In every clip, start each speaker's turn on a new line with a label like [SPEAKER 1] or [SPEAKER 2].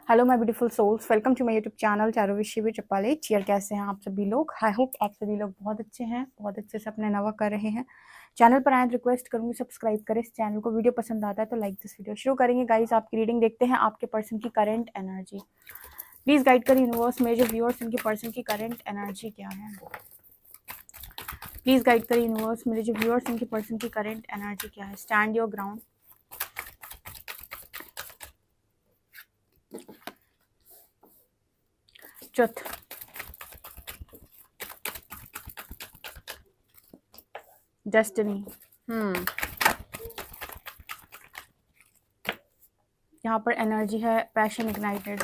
[SPEAKER 1] Hello my beautiful souls, welcome to my YouTube channel चारों with चप्पाले। Cheer, कैसे हैं आप सभी लोग? आई होप आप सभी लोग बहुत अच्छे हैं, बहुत अच्छे से अपने नवा कर रहे हैं। चैनल पर आए रिक्वेस्ट करूंगी सब्सक्राइब करें इस चैनल को। वीडियो पसंद आता है तो लाइक दिस वीडियो। शुरू करेंगे गाइस, आपकी रीडिंग देखते हैं आपके पर्सन की करंट एनर्जी। प्लीज गाइड कर यूनिवर्स, मेरे जो व्यूअर्स उनके पर्सन की करंट एनर्जी क्या है। प्लीज गाइड कर यूनिवर्स, मेरे जो व्यूअर्स उनके पर्सन की करंट एनर्जी क्या है। Stand your ground. Truth. Destiny. यहाँ पर एनर्जी है passion ignited.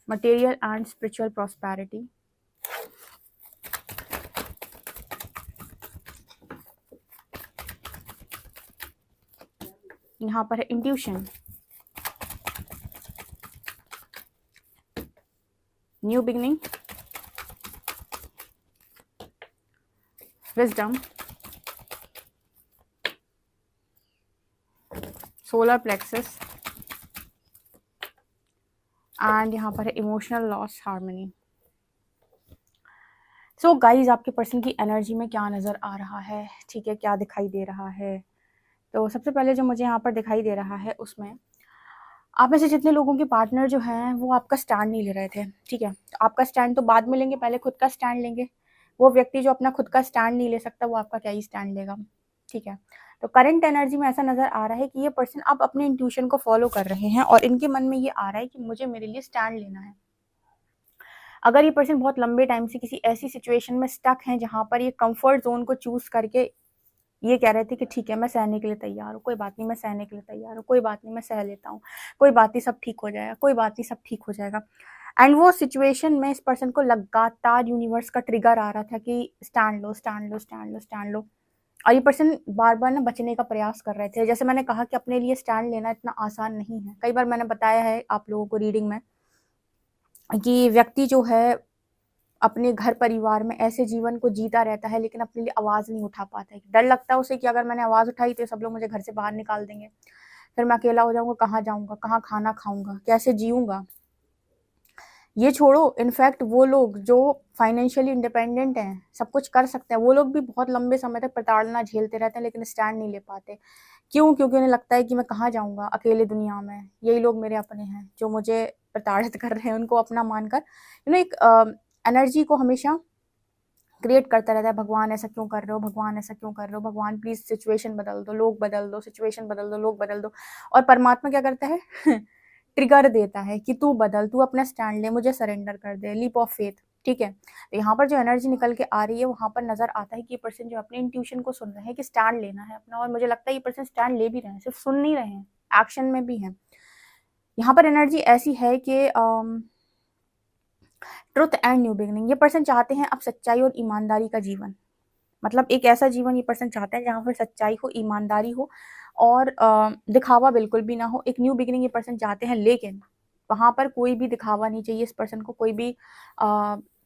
[SPEAKER 1] Material and spiritual prosperity. यहाँ पर है intuition, new beginning, wisdom, solar plexus and यहाँ पर है emotional loss, harmony. So guys, आपके पर्सन की एनर्जी में क्या नज़र आ रहा है, ठीक है, क्या दिखाई दे रहा है। तो सबसे पहले जो मुझे यहाँ पर दिखाई दे रहा है उसमें आप में से जितने लोगों के पार्टनर जो हैं वो आपका स्टैंड नहीं ले रहे थे, ठीक है। आपका स्टैंड तो बाद में लेंगे, पहले खुद का स्टैंड लेंगे। वो व्यक्ति जो अपना खुद का स्टैंड नहीं ले सकता वो आपका क्या ही स्टैंड लेगा, ठीक है। तो करंट एनर्जी में ऐसा नज़र आ रहा है कि ये पर्सन अब अपने इंट्यूशन को फॉलो कर रहे हैं और इनके मन में ये आ रहा है कि मुझे मेरे लिए स्टैंड लेना है। अगर ये पर्सन बहुत लंबे टाइम से किसी ऐसी सिचुएशन में स्टक हैं जहाँ पर ये कंफर्ट जोन को चूज करके ये कह रहे थे कि ठीक है मैं सहने के लिए तैयार हूँ, कोई बात नहीं मैं सहने के लिए तैयार हूँ, कोई बात नहीं मैं सह लेता हूँ, कोई बात नहीं सब ठीक हो जाएगा, कोई बात नहीं सब ठीक हो जाएगा। एंड वो सिचुएशन में इस पर्सन को लगातार यूनिवर्स का ट्रिगर आ रहा था कि स्टैंड लो स्टैंड लो स्टैंड लो स्टैंड लो। और ये पर्सन बार बार ना बचने का प्रयास कर रहे थे। जैसे मैंने कहा कि अपने लिए स्टैंड लेना इतना आसान नहीं है। कई बार मैंने बताया है आप लोगों को रीडिंग में कि व्यक्ति जो है अपने घर परिवार में ऐसे जीवन को जीता रहता है लेकिन अपने लिए आवाज़ नहीं उठा पाता है। डर लगता है उसे कि अगर मैंने आवाज़ उठाई तो सब लोग मुझे घर से बाहर निकाल देंगे, फिर मैं अकेला हो जाऊंगा, कहाँ जाऊंगा, कहाँ खाना खाऊंगा, कैसे जीऊंगा। ये छोड़ो, इनफैक्ट वो लोग जो फाइनेंशियली इंडिपेंडेंट हैं, सब कुछ कर सकते हैं, वो लोग भी बहुत लंबे समय तक प्रताड़ना झेलते रहते हैं लेकिन स्टैंड नहीं ले पाते। क्यों? क्योंकि उन्हें लगता है कि मैं कहाँ जाऊंगा अकेले दुनिया में, यही लोग मेरे अपने हैं जो मुझे प्रताड़ित कर रहे हैं, उनको अपना मानकर एक एनर्जी को हमेशा क्रिएट करता रहता है। भगवान ऐसा क्यों कर रहे हो, भगवान ऐसा क्यों कर रहे हो, भगवान प्लीज सिचुएशन बदल दो, लोग बदल दो, सिचुएशन बदल दो, लोग बदल दो। और परमात्मा क्या करता है ट्रिगर देता है कि तू बदल, तू अपना स्टैंड ले, मुझे सरेंडर कर दे, लीप ऑफ फेथ, ठीक है। तो यहाँ पर जो एनर्जी निकल के आ रही है वहां पर नजर आता है कि ये पर्सन जो अपने इंट्यूशन को सुन रहे हैं कि स्टैंड लेना है अपना, और मुझे लगता है ये पर्सन स्टैंड ले भी रहे हैं, सिर्फ सुन नहीं रहे हैं, एक्शन में भी है। यहाँ पर एनर्जी ऐसी है कि ट्रुथ एंड न्यू बिगनिंग। ये पर्सन चाहते हैं अब सच्चाई और ईमानदारी का जीवन, मतलब एक ऐसा जीवन ये पर्सन चाहते हैं जहाँ पर सच्चाई हो, ईमानदारी हो और दिखावा बिल्कुल भी ना हो। एक न्यू बिगिनिंग ये पर्सन चाहते हैं लेकिन वहां पर कोई भी दिखावा नहीं चाहिए इस पर्सन को, कोई भी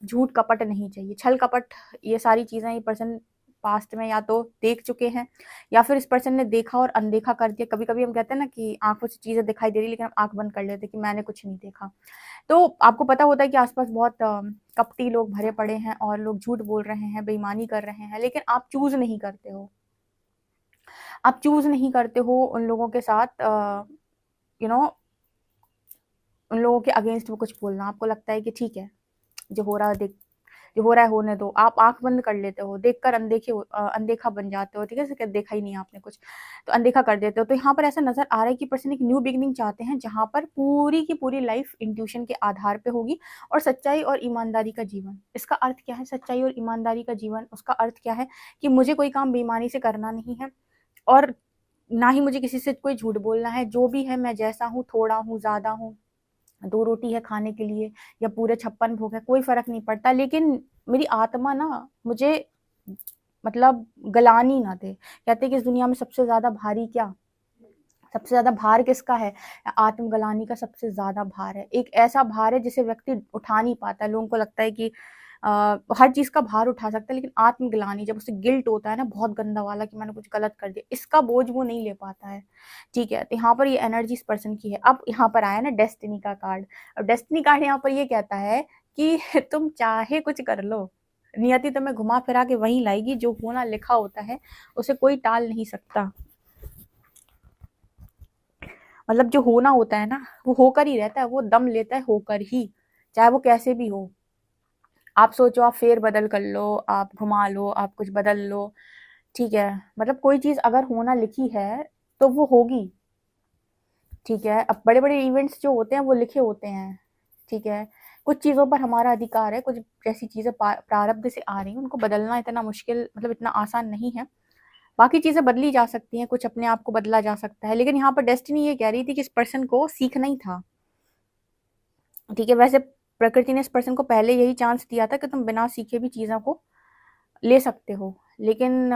[SPEAKER 1] झूठ कपट नहीं चाहिए, छल कपट, ये सारी चीजें ये पर्सन पास्ट में या तो देख चुके हैं या फिर इस पर्सन ने देखा और अनदेखा कर दिया। कभी कभी हम कहते हैं ना कि आंखों से चीजें दिखाई दे रही लेकिन हम आंख बंद कर लेते कि मैंने कुछ नहीं देखा। तो आपको पता होता है कि आसपास बहुत कपटी लोग भरे पड़े हैं और लोग झूठ बोल रहे हैं, बेईमानी कर रहे हैं, लेकिन आप चूज नहीं करते हो, आप चूज नहीं करते हो उन लोगों के साथ यू नो उन लोगों के अगेंस्ट में कुछ बोलना। आपको लगता है कि ठीक है जो हो रहा है देख, जो हो रहा है होने दो, आप आंख बंद कर लेते हो, देखकर अनदेखा बन जाते हो, ठीक है, देखा ही नहीं आपने कुछ तो अनदेखा कर देते हो। तो यहाँ पर ऐसा नजर आ रहा है कि पर्सन एक न्यू बिगनिंग चाहते हैं जहां पर पूरी की पूरी लाइफ इंट्यूशन के आधार पे होगी और सच्चाई और ईमानदारी का जीवन। इसका अर्थ क्या है सच्चाई और ईमानदारी का जीवन? उसका अर्थ क्या है कि मुझे कोई काम बेईमानी से करना नहीं है और ना ही मुझे किसी से कोई झूठ बोलना है। जो भी है मैं जैसा हूँ, थोड़ा हूँ, ज्यादा हूँ, 2 रोटी है खाने के लिए या पूरे 56 भोग है, कोई फर्क नहीं पड़ता, लेकिन मेरी आत्मा ना मुझे मतलब गलानी ना दे। कहते हैं कि इस दुनिया में सबसे ज्यादा भारी क्या, सबसे ज्यादा भार किसका है? आत्मगलानी का सबसे ज्यादा भार है। एक ऐसा भार है जिसे व्यक्ति उठा नहीं पाता। लोगों को लगता है कि हर चीज़ का भार उठा सकता है, लेकिन आत्मग्लानि, जब उसे गिल्ट होता है ना बहुत गंदा वाला कि मैंने कुछ गलत कर दिया, इसका बोझ वो नहीं ले पाता है। ठीक है, तो यहाँ पर ये एनर्जी इस पर्सन की है। अब यहाँ पर आया ना डेस्टिनी का कार्ड। अब डेस्टिनी कार्ड यहाँ पर ये कहता है कि तुम चाहे कुछ कर लो, नियति तुम्हें घुमा फिरा के वहीं लाएगी। जो होना लिखा होता है उसे कोई टाल नहीं सकता। मतलब जो होना होता है ना वो होकर ही रहता है, वो दम लेता है होकर ही, चाहे वो कैसे भी हो। आप सोचो, आप फेर बदल कर लो, आप घुमा लो, आप कुछ बदल लो, ठीक है। मतलब कोई चीज अगर होना लिखी है तो वो होगी। ठीक है, अब बड़े बड़े इवेंट्स जो होते हैं वो लिखे होते हैं। ठीक है, कुछ चीज़ों पर हमारा अधिकार है, कुछ जैसी चीज़ें प्रारब्ध से आ रही हैं उनको बदलना इतना मुश्किल, मतलब इतना आसान नहीं है। बाकी चीज़ें बदली जा सकती हैं, कुछ अपने आप को बदला जा सकता है, लेकिन यहाँ पर डेस्टिनी ये कह रही थी कि इस पर्सन को सीखना ही था। ठीक है, वैसे प्रकृति ने इस पर्सन को पहले यही चांस दिया था कि तुम बिना सीखे भी चीज़ों को ले सकते हो, लेकिन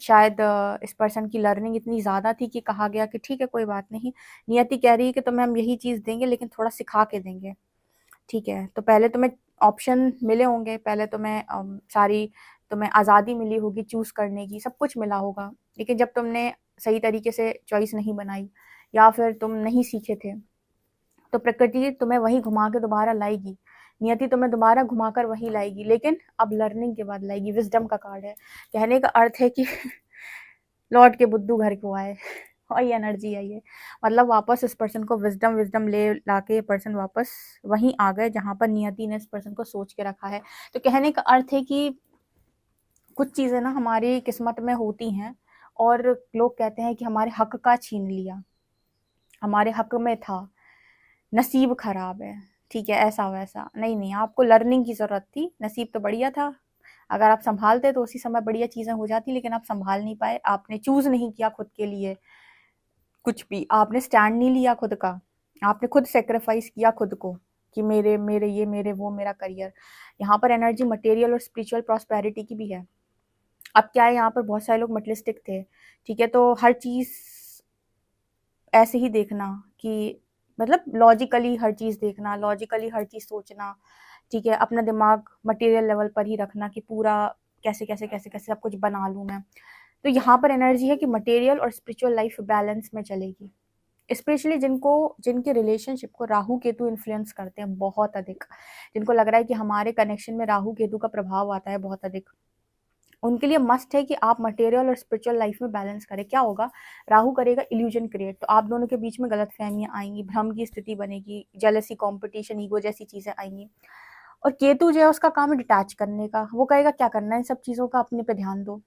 [SPEAKER 1] शायद इस पर्सन की लर्निंग इतनी ज़्यादा थी कि कहा गया कि ठीक है कोई बात नहीं, नियति कह रही है कि तुम्हें हम यही चीज़ देंगे लेकिन थोड़ा सिखा के देंगे। ठीक है, तो पहले तुम्हें ऑप्शन मिले होंगे, पहले तुम्हें सारी तुम्हें आज़ादी मिली होगी चूज़ करने की, सब कुछ मिला होगा, लेकिन जब तुमने सही तरीके से चॉइस नहीं बनाई या फिर तुम नहीं सीखे थे, तो प्रकृति तुम्हें वहीं घुमा के दोबारा लाएगी। नियति तुम्हें दोबारा घुमाकर वहीं लाएगी, लेकिन अब लर्निंग के बाद लाएगी। विजडम का कार्ड है, कहने का अर्थ है कि लौट के बुद्धू घर को आए, और ये एनर्जी है ये। मतलब वापस इस पर्सन को विजडम विजडम ले लाके ये पर्सन वापस वहीं आ गए जहां पर नियति ने इस पर्सन को सोच के रखा है। तो कहने का अर्थ है कि कुछ चीज़ें ना हमारी किस्मत में होती हैं और लोग कहते हैं कि हमारे हक का छीन लिया, हमारे हक में था, नसीब खराब है। ठीक है, ऐसा वैसा नहीं, नहीं, आपको लर्निंग की ज़रूरत थी, नसीब तो बढ़िया था। अगर आप संभालते तो उसी समय बढ़िया चीज़ें हो जाती, लेकिन आप संभाल नहीं पाए, आपने चूज़ नहीं किया खुद के लिए कुछ भी, आपने स्टैंड नहीं लिया खुद का, आपने खुद सेक्रीफाइस किया खुद को कि मेरे मेरे ये मेरे वो मेरा करियर। यहाँ पर एनर्जी मटेरियल और स्पिरिचुअल प्रॉस्पेरिटी की भी है। अब क्या है, यहाँ पर बहुत सारे लोग मटेरियलिस्टिक थे। ठीक है, तो हर चीज़ ऐसे ही देखना कि मतलब लॉजिकली हर चीज़ देखना, लॉजिकली हर चीज़ सोचना। ठीक है, अपना दिमाग मटेरियल लेवल पर ही रखना कि पूरा कैसे कैसे कैसे कैसे सब कुछ बना लूँ मैं। तो यहाँ पर एनर्जी है कि मटेरियल और स्पिरिचुअल लाइफ बैलेंस में चलेगी। स्पेशली जिनके रिलेशनशिप को राहु केतु इन्फ्लुएंस करते हैं बहुत अधिक, जिनको लग रहा है कि हमारे कनेक्शन में राहु केतु का प्रभाव आता है बहुत अधिक, उनके लिए मस्ट है कि आप मटेरियल और स्पिरिचुअल लाइफ में बैलेंस करें। क्या होगा, राहु करेगा इल्यूजन क्रिएट, तो आप दोनों के बीच में गलतफहमियां आएंगी, भ्रम की स्थिति बनेगी, जेलसी, कंपटीशन, ईगो जैसी चीजें आएंगी। और केतु जो है उसका काम है डिटैच करने का, वो कहेगा क्या करना है इन सब चीज़ों का, अपने पे ध्यान दो,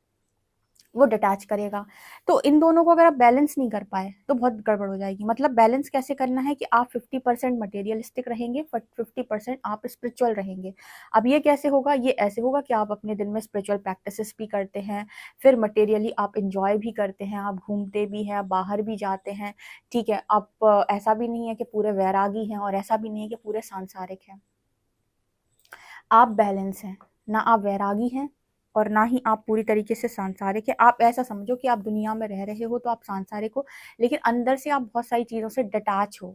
[SPEAKER 1] वो डिटैच करेगा। तो इन दोनों को अगर आप बैलेंस नहीं कर पाए तो बहुत गड़बड़ हो जाएगी। मतलब बैलेंस कैसे करना है कि आप 50% मटेरियलिस्टिक रहेंगे, 50% आप स्पिरिचुअल रहेंगे। अब ये कैसे होगा, ये ऐसे होगा कि आप अपने दिन में स्पिरिचुअल प्रैक्टिसेस भी करते हैं, फिर मटेरियली आप इंजॉय भी करते हैं, आप घूमते भी हैं, बाहर भी जाते हैं। ठीक है, आप ऐसा भी नहीं है कि पूरे वैरागी हैं और ऐसा भी नहीं है कि पूरे सांसारिक हैं, आप बैलेंस हैं, ना आप वैरागी हैं और ना ही आप पूरी तरीके से सांसारिक है। आप ऐसा समझो कि आप दुनिया में रह रहे हो तो आप सांसारिक हो, लेकिन अंदर से आप बहुत सारी चीज़ों से डिटैच हो।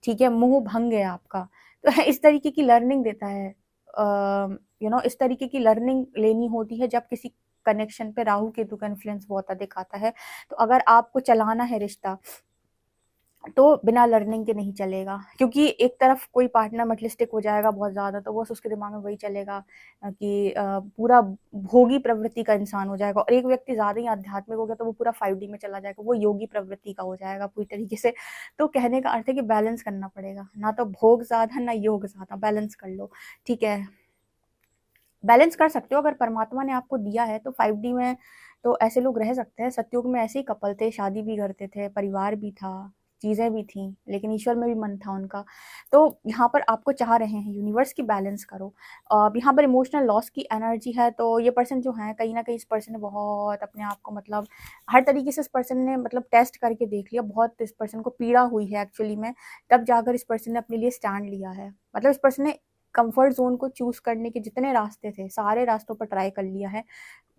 [SPEAKER 1] ठीक है, मोह भंग है आपका। तो इस तरीके की लर्निंग देता है, इस तरीके की लर्निंग लेनी होती है जब किसी कनेक्शन पे राहु केतु का इन्फ्लुएंस बहुत अधिक आता है। तो अगर आपको चलाना है रिश्ता तो बिना लर्निंग के नहीं चलेगा, क्योंकि एक तरफ कोई पार्टनर मटलिस्टिक हो जाएगा बहुत ज़्यादा तो बस उसके दिमाग में वही चलेगा कि पूरा भोगी प्रवृत्ति का इंसान हो जाएगा, और एक व्यक्ति ज़्यादा ही आध्यात्मिक हो गया तो वो पूरा 5D में चला जाएगा, वो योगी प्रवृत्ति का हो जाएगा पूरी तरीके से। तो कहने का अर्थ है कि बैलेंस करना पड़ेगा, ना तो भोग ज़्यादा ना योग ज़्यादा, बैलेंस कर लो। ठीक है, बैलेंस कर सकते हो अगर परमात्मा ने आपको दिया है तो 5D में तो ऐसे लोग रह सकते हैं। सतयुग में ऐसे ही कपल थे, शादी भी करते थे, परिवार भी था, चीज़ें भी थी, लेकिन ईश्वर में भी मन था उनका। तो यहाँ पर आपको चाह रहे हैं यूनिवर्स की बैलेंस करो। अब यहाँ पर इमोशनल लॉस की एनर्जी है, तो ये पर्सन जो है कहीं ना कहीं इस पर्सन ने बहुत अपने आप को मतलब हर तरीके से इस पर्सन ने मतलब टेस्ट करके देख लिया, बहुत इस पर्सन को पीड़ा हुई है एक्चुअली में, तब जाकर इस पर्सन ने अपने लिए स्टैंड लिया है। मतलब इस पर्सन ने कंफर्ट जोन को चूज करने के जितने रास्ते थे सारे रास्तों पर ट्राई कर लिया है।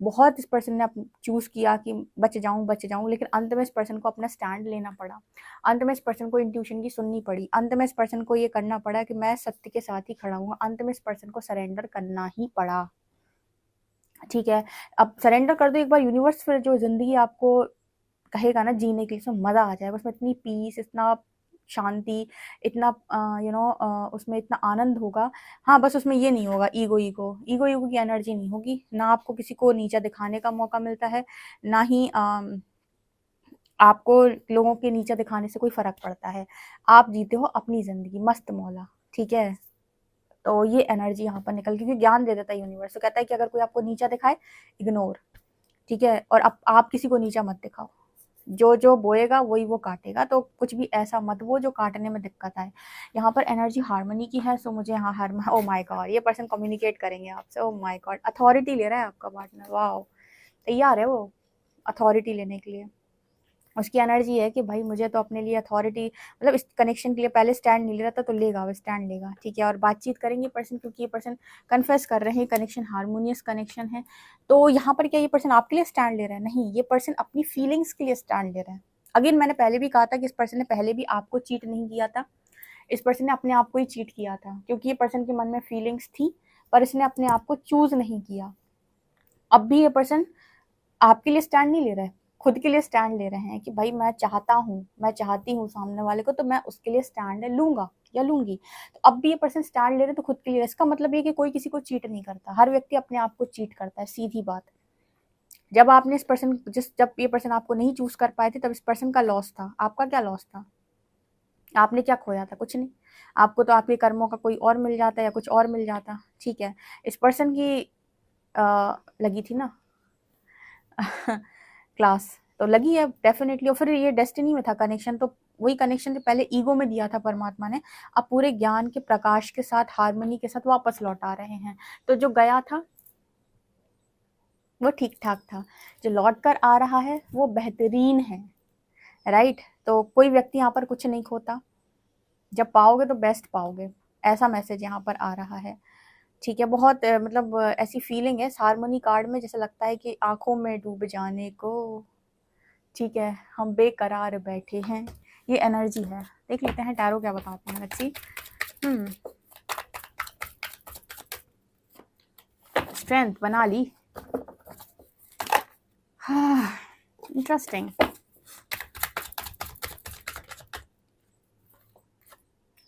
[SPEAKER 1] बहुत इस पर्सन ने चूज किया कि बच जाऊं, लेकिन अंत में इस पर्सन को अपना स्टैंड लेना पड़ा। अंत में इस पर्सन को इंट्यूशन की सुननी पड़ी। अंत में इस पर्सन को ये करना पड़ा कि मैं सत्य के साथ ही खड़ा हूँ। अंत में इस पर्सन को सरेंडर करना ही पड़ा। ठीक है, अब सरेंडर कर दो एक बार, यूनिवर्स फिर जो जिंदगी आपको कहेगा ना जीने के लिए, उसमें मजा आ जाएगा। उसमें इतनी पीस, इतना शांति, इतना उसमें इतना आनंद होगा। हाँ, बस उसमें ये नहीं होगा ईगो की एनर्जी नहीं होगी। ना आपको किसी को नीचा दिखाने का मौका मिलता है, ना ही आपको लोगों के नीचा दिखाने से कोई फर्क पड़ता है। आप जीते हो अपनी जिंदगी मस्त मौला। ठीक है, तो ये एनर्जी यहाँ पर निकल, क्योंकि ज्ञान दे देता है यूनिवर्स। तो कहता है कि अगर कोई आपको नीचा दिखाए, इग्नोर। ठीक है, और आप किसी को नीचा मत दिखाओ। जो जो बोएगा वही वो काटेगा। तो कुछ भी ऐसा मत वो जो काटने में दिक्कत आए। यहाँ पर एनर्जी हार्मनी की है। सो मुझे यहाँ ओ माय गॉड, ये पर्सन कम्युनिकेट करेंगे आपसे। ओ माय गॉड, अथॉरिटी ले रहा है आपका पार्टनर। वाह, तैयार है वो अथॉरिटी लेने के लिए। उसकी एनर्जी है कि भाई मुझे तो अपने लिए अथॉरिटी, मतलब इस कनेक्शन के लिए पहले स्टैंड नहीं ले रहा था, तो लेगा, वो स्टैंड लेगा। ठीक है, और बातचीत करेंगे पर्सन, क्योंकि ये पर्सन कन्फेस कर रहे हैं कनेक्शन हारमोनियस कनेक्शन है। तो यहाँ पर क्या ये पर्सन आपके लिए स्टैंड ले रहा है? नहीं, ये पर्सन अपनी फीलिंग्स के लिए स्टैंड ले रहा है। अगेन, मैंने पहले भी कहा था कि इस पर्सन ने पहले भी आपको चीट नहीं किया था। इस पर्सन ने अपने आप को ही चीट किया था, क्योंकि ये पर्सन के मन में फीलिंग्स थी, पर इसने अपने आप को चूज नहीं किया। अब भी ये पर्सन आपके लिए स्टैंड नहीं ले रहा है, खुद के लिए स्टैंड ले रहे हैं कि भाई मैं चाहता हूँ, मैं चाहती हूँ सामने वाले को, तो मैं उसके लिए स्टैंड लूंगा या लूंगी। तो अब भी ये पर्सन स्टैंड ले रहे हैं, तो खुद के लिए। इसका मतलब ये कि कोई किसी को चीट नहीं करता, हर व्यक्ति अपने आप को चीट करता है, सीधी बात। जब आपने इस पर्सन जब ये पर्सन आपको नहीं चूज कर पाए थे, तब इस पर्सन का लॉस था। आपका क्या लॉस था? आपने क्या खोया था? कुछ नहीं। आपको तो आपके कर्मों का कोई और मिल जाता या कुछ और मिल जाता। ठीक है, इस पर्सन की लगी थी ना क्लास, तो लगी है डेफिनेटली। और फिर ये डेस्टिनी में था कनेक्शन, तो वही कनेक्शन जो पहले ईगो में दिया था परमात्मा ने, अब पूरे ज्ञान के प्रकाश के साथ, हार्मनी के साथ वापस लौटा रहे हैं। तो जो गया था वो ठीक ठाक था, जो लौट कर आ रहा है वो बेहतरीन है। राइट, तो कोई व्यक्ति यहाँ पर कुछ नहीं खोता। जब पाओगे तो बेस्ट पाओगे, ऐसा मैसेज यहाँ पर आ रहा है। ठीक है, बहुत मतलब ऐसी फीलिंग है हारमोनी कार्ड में, जैसे लगता है कि आंखों में डूब जाने को। ठीक है, हम बेकरार बैठे हैं, ये एनर्जी है। देख लेते हैं टैरो क्या बताते हैं। Let's see. स्ट्रेंथ बना ली। Interesting.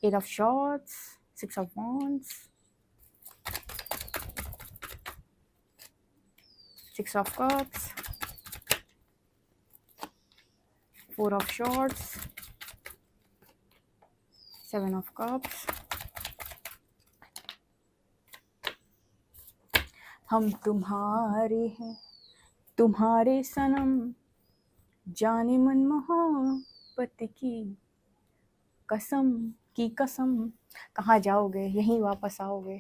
[SPEAKER 1] Eight of shorts, six of wands, six of cups, four of shorts, seven of cups. हम तुम्हारे हैं, तुम्हारे सनम, जाने मन मोहब्बत की कसम की कसम। कहाँ जाओगे, यहीं वापस आओगे।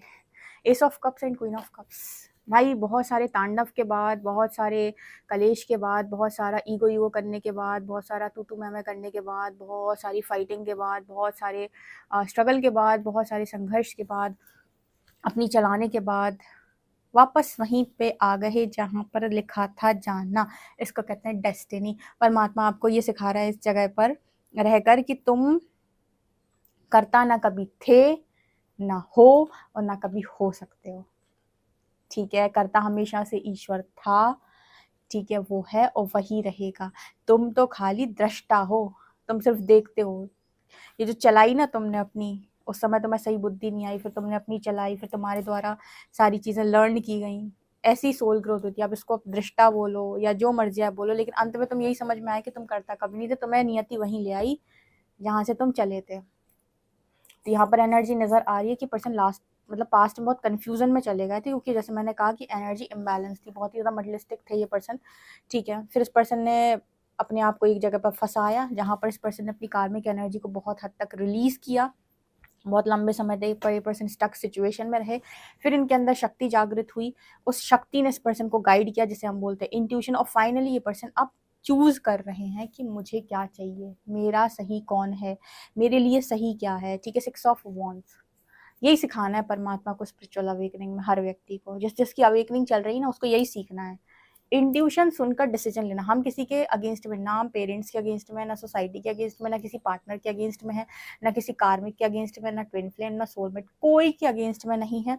[SPEAKER 1] S of cups and queen of cups. भाई बहुत सारे तांडव के बाद, बहुत सारे कलेश के बाद, बहुत सारा ईगो करने के बाद, बहुत सारा तू मैं करने के बाद, बहुत सारी फाइटिंग के बाद, बहुत सारे स्ट्रगल के बाद, बहुत सारे संघर्ष के बाद, अपनी चलाने के बाद वापस वहीं पे आ गए जहाँ पर लिखा था जाना। इसको कहते हैं डेस्टिनी। परमात्मा आपको ये सिखा रहा है इस जगह पर रहकर कि तुम करता ना कभी थे, ना हो, और ना कभी हो सकते हो। ठीक है, करता हमेशा से ईश्वर था। ठीक है, वो है और वही रहेगा। तुम तो खाली दृष्टा हो, तुम सिर्फ देखते हो। ये जो चलाई ना तुमने अपनी, उस समय तुम्हें सही बुद्धि नहीं आई, फिर तुमने अपनी चलाई, फिर तुम्हारे द्वारा सारी चीजें लर्न की गई। ऐसी सोल ग्रोथ होती है। अब इसको दृष्टा बोलो या जो मर्जी आप बोलो, लेकिन अंत में तुम यही समझ में आए कि तुम करता कभी नहीं थे, तुम्हें नियति वहीं ले आई जहाँ से तुम चले थे। तो यहाँ पर एनर्जी नजर आ रही है कि पर्सन लास्ट मतलब पास्ट में बहुत कंफ्यूजन में चले गए थे, क्योंकि जैसे मैंने कहा कि एनर्जी इम्बैलेंस थी, बहुत ही ज़्यादा मटेरियलिस्टिक थे ये पर्सन। ठीक है, फिर इस पर्सन ने अपने आप को एक जगह पर फंसाया, जहाँ पर इस पर्सन ने अपनी कार्मिक एनर्जी को बहुत हद तक रिलीज किया। बहुत लंबे समय तक पर ये पर्सन स्टक सिचुएशन में रहे। फिर इनके अंदर शक्ति जागृत हुई, उस शक्ति ने इस पर्सन को गाइड किया, जिसे हम बोलते हैं इंट्यूशन। और फाइनली ये पर्सन अब चूज कर रहे हैं कि मुझे क्या चाहिए, मेरा सही कौन है, मेरे लिए सही क्या है। ठीक है, सिक्स ऑफ वॉन्ड्स। यही सिखाना है परमात्मा को स्पिरिचुअल अवेकनिंग में हर व्यक्ति को। जिसकी अवेकनिंग चल रही है ना, उसको यही सीखना है, इंट्यूशन सुनकर डिसीजन लेना। हम किसी के अगेंस्ट में, ना हम पेरेंट्स के अगेंस्ट में, ना सोसाइटी के अगेंस्ट में, ना किसी पार्टनर के अगेंस्ट में है, ना किसी कार्मिक के अगेंस्ट में, ना ट्विन फ्लेम, ना सोलमेट, कोई के अगेंस्ट में नहीं है।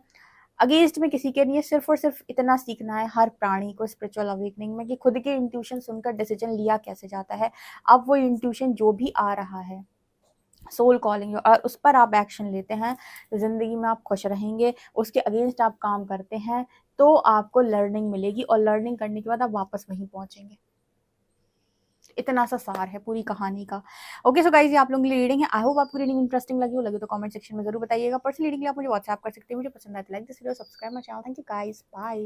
[SPEAKER 1] अगेंस्ट में किसी के नहीं है। सिर्फ और सिर्फ इतना सीखना है हर प्राणी को स्पिरिचुअल अवेकनिंग में कि खुद के इंट्यूशन सुनकर डिसीजन लिया कैसे जाता है। अब वो इंट्यूशन जो भी आ रहा है, सोल कॉलिंग, और उस पर आप एक्शन लेते हैं तो ज़िंदगी में आप खुश रहेंगे। उसके अगेंस्ट आप काम करते हैं तो आपको लर्निंग मिलेगी, और लर्निंग करने के बाद आप वापस वहीं पहुंचेंगे। इतना सा सार है पूरी कहानी का। ओके सो गाइस, ये आप लोगों के लिए रीडिंग है। आई होप आपको रीडिंग इंटरेस्टिंग लगी हो। लगे तो कमेंट सेक्शन में जरूर बताइएगा। पर्सनल रीडिंग के लिए आप मुझे व्हाट्सएप कर सकते हैं। मुझे पसंद आए तो like this video, subscribe my channel. Thank you guys, bye.